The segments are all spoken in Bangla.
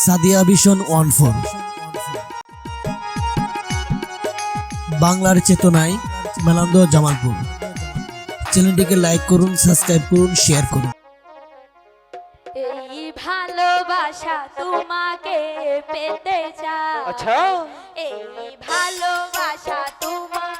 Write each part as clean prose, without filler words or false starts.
সাদিয়া ভিশন 14 বাংলার চেতনায় মেলান্দ জামালপুর। চ্যানেলটিকে লাইক করুন, সাবস্ক্রাইব করুন, শেয়ার করুন। এই ভালোবাসা তোমাকে পেতে চাই। আচ্ছা, এই ভালোবাসা তোমার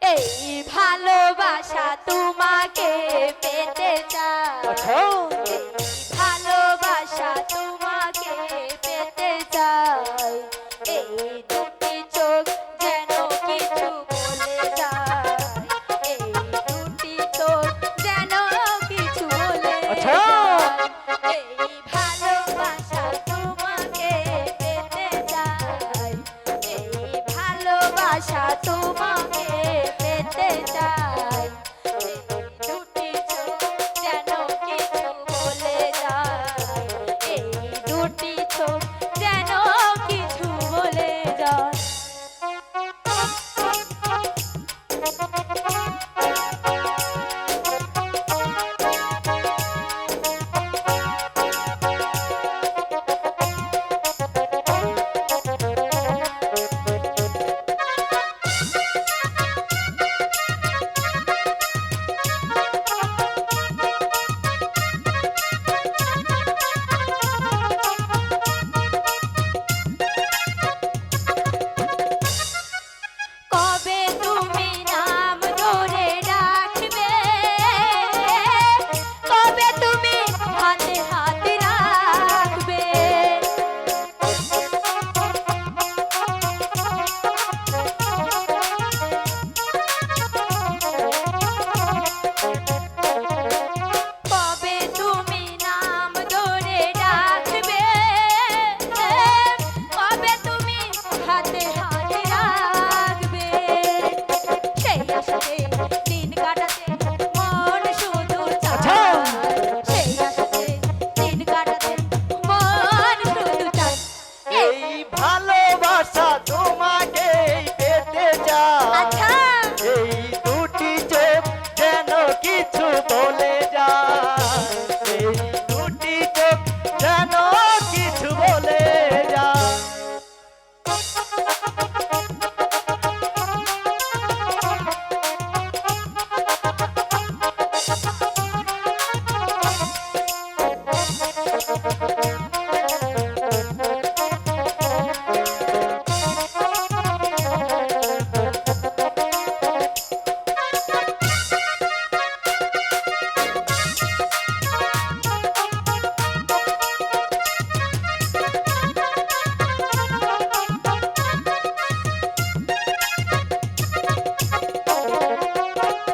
এই ভালোবাসা তোমাকে পেতে চাই। আচ্ছা, এই ভালোবাসা তোমাকে পেতে চাই। এই দুটি চোখ যেন কিছু বলে যায়। এই দুটি চোখ যেন কিছু বলে আচ্ছা। যায়। এই ভালোবাসা তোমাকে পেতে চাই। এই ভালোবাসা তোমাকে পেতে চাই। এই দুটি চোখ যেন কিছু বলে যায়। এই দুটি চোখ যেন কিছু বলে যায়। কবে তুমি নাম ধরে ডাকবে, কবে তুমি হাতে হাত রাখবে। কবে তুমি নাম ধরে ডাকবে, কবে তুমি হাতে হাত রাখবে। সেই আশাতে দিন কাটাতে মন শুধু চায়। সেই আশাতে দিন কাটাতে মন শুধু চায়। এই ভালোবাসা তোমাকে পেতে চাই। আচ্ছা, এই দুটি চোখ যেন কিছু বলে যায়। এই দুটি চোখ যেন কিছু বলে যায়।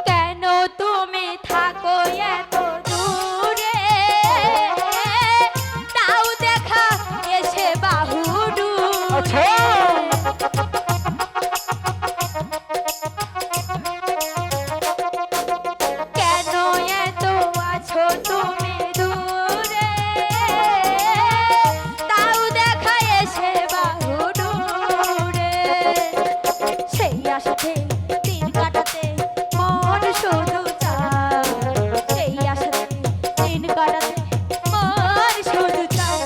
কেন তুমি থাকো এত দূরে, তাও দেখা এসে বাহু আচ্ছা। ডুবে। কেন এত আছো তুমি দূরে, তাও দেখা এসে বাহু ডুবে। সেই আশাতে দিন কাটাতে মন শুধু চায়। সেই আশাতে দিন কাটাতে মন শুধু চায়।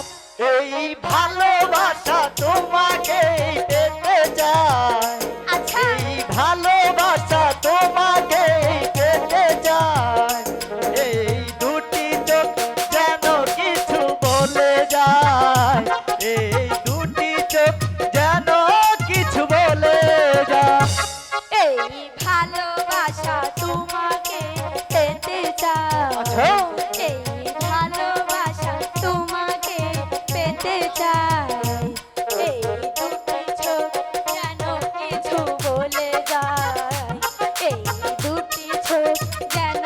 এই ভালোবাসা তোমাকে পেতে চাই। আচ্ছা, এই ভালোবাসা তোমাকে পেতে চাই। এই দুটি চোখ যেন কিছু বলে যায়। এই দুটি চোখ যেন কিছু বলে যায়। এই ভালোবাসা তোমাকে পেতে চাই। আচ্ছা। এই ভালোবাসা তোমাকে পেতে চাই। এই দুটি চোখ যেন কিছু বলে যায়। এই দুটি চোখ যেন